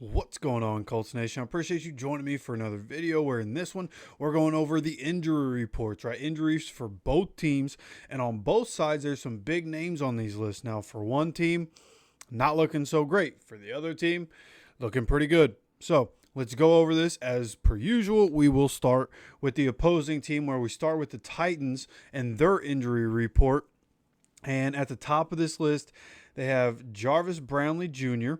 What's going on, Colts Nation? I appreciate you joining me for another video where in this one, we're going over the injury reports, right? Injuries for both teams. And on both sides, there's some big names on these lists. Now, for one team, not looking so great. For the other team, looking pretty good. So let's go over this. As per usual, we will start with the opposing team where we start with the Titans and their injury report. And at the top of this list, they have Jarvis Brownlee Jr.,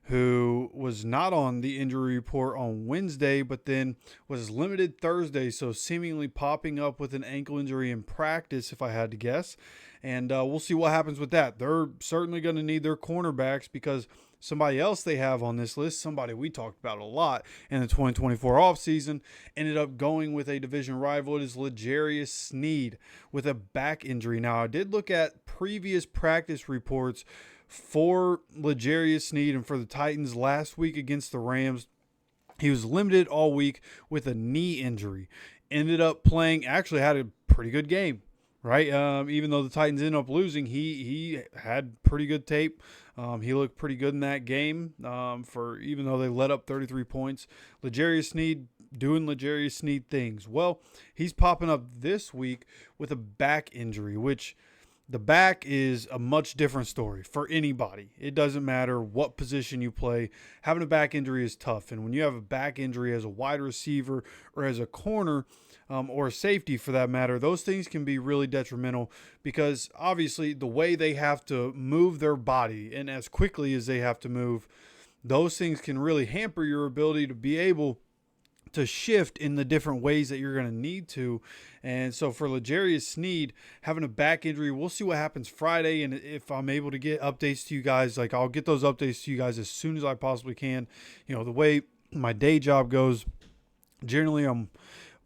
who was not on the injury report on Wednesday, but then was limited Thursday, so seemingly popping up with an ankle injury in practice, if I had to guess. And we'll see what happens with that. They're certainly going to need their cornerbacks because somebody else they have on this list, somebody we talked about a lot in the 2024 offseason, ended up going with a division rival. It is L'Jarius Sneed with a back injury. Now, I did look at previous practice reports for L'Jarius Sneed and for the Titans last week against the Rams. He was limited all week with a knee injury. Ended up playing, actually had a pretty good game, right? Even though the Titans ended up losing, he had pretty good tape. He looked pretty good in that game for even though they let up 33 points. L'Jarius Sneed doing L'Jarius Sneed things. Well, he's popping up this week with a back injury, which the back is a much different story for anybody. It doesn't matter what position you play. Having a back injury is tough. And when you have a back injury as a wide receiver or as a corner or a safety for that matter, those things can be really detrimental because obviously the way they have to move their body and as quickly as they have to move, those things can really hamper your ability to be able to shift in the different ways that you're going to need to. And so for L'Jarius Sneed having a back injury, we'll see what happens Friday. And if I'm able to get updates to you guys, like I'll get those updates to you guys as soon as I possibly can. You know, the way my day job goes, generally I'm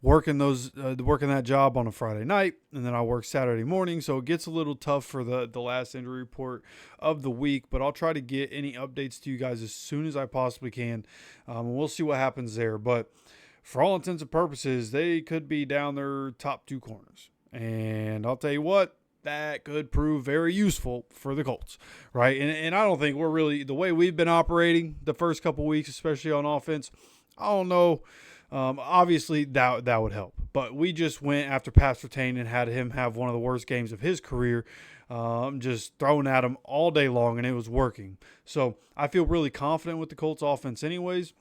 working that job on a Friday night, and then I work Saturday morning. So it gets a little tough for the last injury report of the week, but I'll try to get any updates to you guys as soon as I possibly can. We'll see what happens there. But for all intents and purposes, they could be down their top two corners. And I'll tell you what, that could prove very useful for the Colts, right? And I don't think we're really, the way we've been operating the first couple weeks, especially on offense, I don't know. Obviously, that would help. But we just went after Pat Surtain and had him have one of the worst games of his career, just throwing at him all day long, and it was working. So I feel really confident with the Colts offense anyways.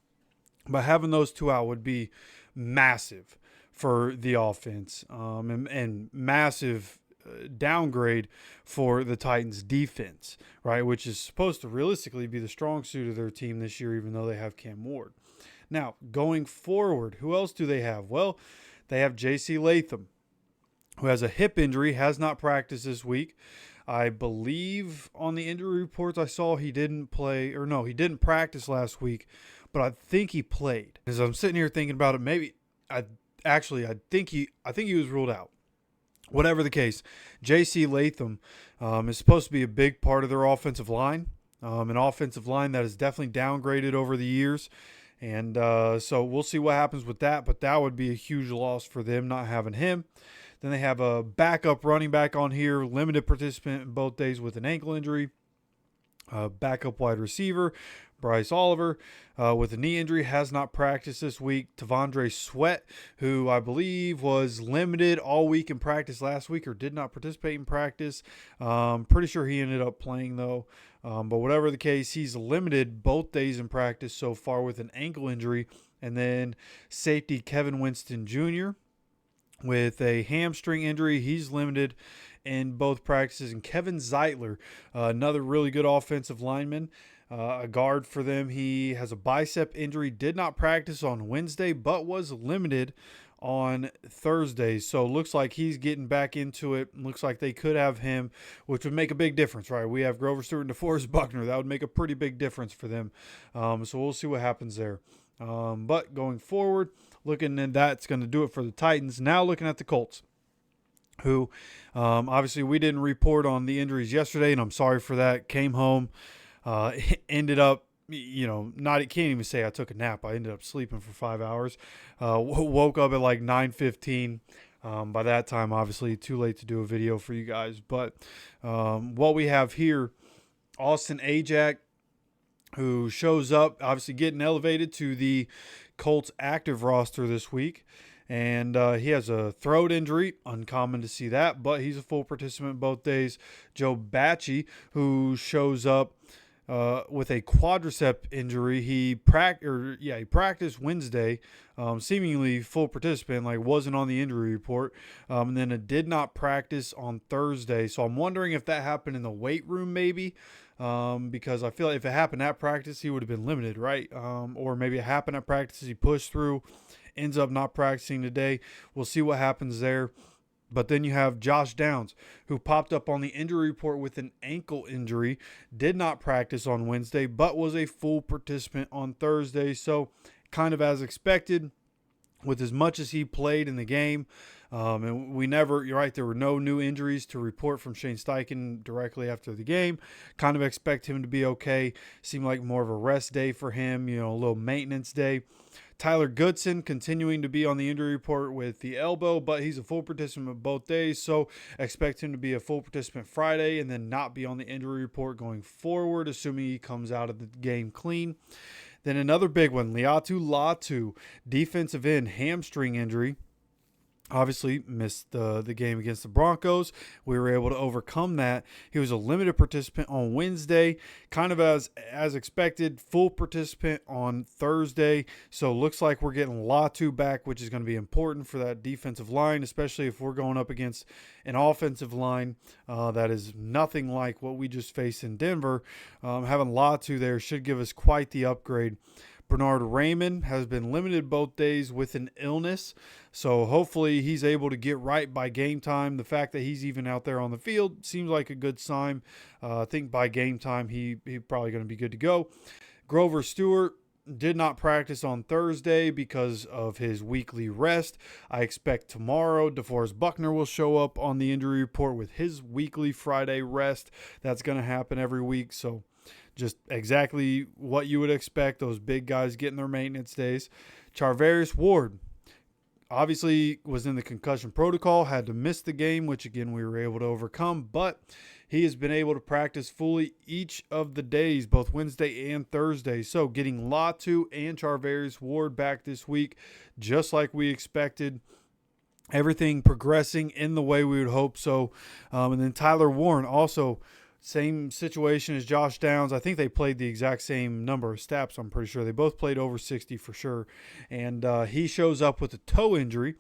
But having those two out would be massive for the offense and massive downgrade for the Titans defense, right? Which is supposed to realistically be the strong suit of their team this year, even though they have Cam Ward. Now, going forward, who else do they have? Well, they have J.C. Latham, who has a hip injury, has not practiced this week. I believe on the injury reports I saw he didn't play, or no, he didn't practice last week, but I think he played. As I'm sitting here thinking about it, I think he was ruled out. Whatever the case, J.C. Latham is supposed to be a big part of their offensive line, an offensive line that is definitely downgraded over the years. And so we'll see what happens with that, but that would be a huge loss for them not having him. Then they have a backup running back on here, limited participant in both days with an ankle injury. Backup wide receiver, Bryce Oliver, with a knee injury, has not practiced this week. T'Vondre Sweat, who I believe was limited all week in practice last week or did not participate in practice. Pretty sure he ended up playing, though. But whatever the case, he's limited both days in practice so far with an ankle injury. And then safety Kevin Winston Jr. with a hamstring injury. He's limited in both practices. And Kevin Zeitler, another really good offensive lineman, a guard for them. He has a bicep injury, did not practice on Wednesday, but was limited on Thursday. So looks like he's getting back into it. Looks like they could have him, which would make a big difference, right? We have Grover Stewart and DeForest Buckner. That would make a pretty big difference for them. So we'll see what happens there. But going forward, looking at that's going to do it for the Titans. Now looking at the Colts, who obviously we didn't report on the injuries yesterday, and I'm sorry for that. Came home, ended up, can't even say I took a nap. I ended up sleeping for 5 hours. Woke up at like 9:15. By that time, obviously, too late to do a video for you guys. But what we have here, Austin Ajak who shows up, obviously getting elevated to the Colts active roster this week. And he has a throat injury, uncommon to see that, but he's a full participant both days. Joe Bacci, who shows up with a quadricep injury. He practiced Wednesday, seemingly full participant, like wasn't on the injury report, and then it did not practice on Thursday. So I'm wondering if that happened in the weight room, maybe. Because I feel like if it happened at practice, he would have been limited, right? Or maybe it happened at practice, he pushed through, ends up not practicing today. We'll see what happens there. But then you have Josh Downs, who popped up on the injury report with an ankle injury, did not practice on Wednesday, but was a full participant on Thursday. So kind of as expected, with as much as he played in the game. And you're right, there were no new injuries to report from Shane Steichen directly after the game. Kind of expect him to be okay. Seemed like more of a rest day for him, a little maintenance day. Tyler Goodson continuing to be on the injury report with the elbow, but he's a full participant both days, so expect him to be a full participant Friday and then not be on the injury report going forward, assuming he comes out of the game clean. Then another big one, Liatu Latu, defensive end, hamstring injury. Obviously missed the game against the Broncos. We were able to overcome that. He was a limited participant on Wednesday, kind of as expected, full participant on Thursday. So looks like we're getting Latu back, which is going to be important for that defensive line, especially if we're going up against an offensive line that is nothing like what we just faced in Denver. Having Latu there should give us quite the upgrade. Bernard Raymond has been limited both days with an illness, so hopefully he's able to get right by game time. The fact that he's even out there on the field seems like a good sign. I think by game time he's probably going to be good to go. Grover Stewart did not practice on Thursday because of his weekly rest. I expect tomorrow DeForest Buckner will show up on the injury report with his weekly Friday rest. That's going to happen every week, so just exactly what you would expect, those big guys getting their maintenance days. Charvarius Ward obviously was in the concussion protocol, had to miss the game, which again we were able to overcome, but he has been able to practice fully each of the days, both Wednesday and Thursday. So getting Latu and Charvarius Ward back this week, just like we expected. Everything progressing in the way we would hope so. And then Tyler Warren also, same situation as Josh Downs. I think they played the exact same number of snaps. I'm pretty sure they both played over 60 for sure. And he shows up with a toe injury.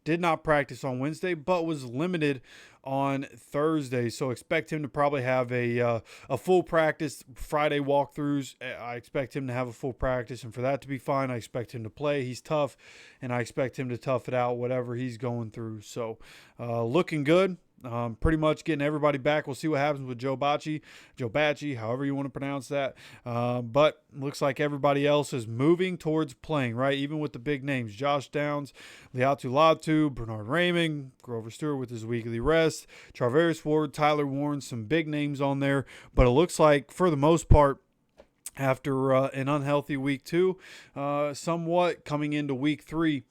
Did not practice on Wednesday, but was limited on Thursday. So expect him to probably have a full practice. Friday walkthroughs, I expect him to have a full practice. And for that to be fine, I expect him to play. He's tough, and I expect him to tough it out, whatever he's going through. So looking good. Pretty much getting everybody back. We'll see what happens with Joe Bacci, however you want to pronounce that. But looks like everybody else is moving towards playing, right? Even with the big names, Josh Downs, Liatu Latu, Bernard Raymond, Grover Stewart with his weekly rest, Charvarius Ward, Tyler Warren, some big names on there. But it looks like for the most part, after an unhealthy week 2, somewhat coming into week 3,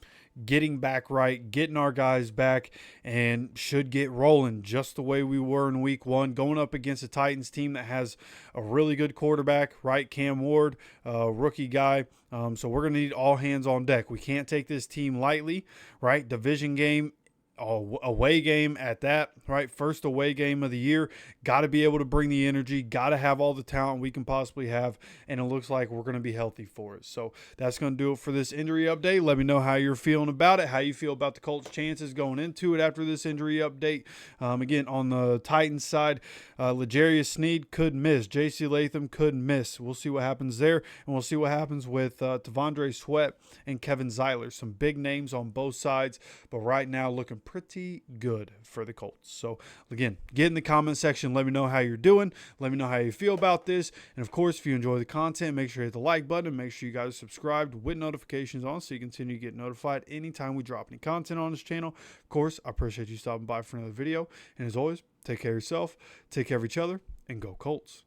getting back right, getting our guys back, and should get rolling just the way we were in week 1, going up against a Titans team that has a really good quarterback, right? Cam Ward, rookie guy. So we're going to need all hands on deck. We can't take this team lightly, right? Division game, away game at that, right? First away game of the year. Got to be able to bring the energy, got to have all the talent we can possibly have, and it looks like we're going to be healthy for it. So that's going to do it for this injury update. Let me know how you're feeling about it, how you feel about the Colts' chances going into it after this injury update. Again, on the Titans side, L'Jarius Sneed could miss. J.C. Latham could miss. We'll see what happens there, and we'll see what happens with T'Vondre Sweat and Kevin Zeiler. Some big names on both sides, but right now looking pretty good for the Colts. So again, get in the comment section. Let me know how you're doing. Let me know how you feel about this. And of course, if you enjoy the content, make sure you hit the like button. Make sure you guys are subscribed with notifications on so you continue to get notified anytime we drop any content on this channel. Of course, I appreciate you stopping by for another video. And as always, take care of yourself, take care of each other, and go Colts.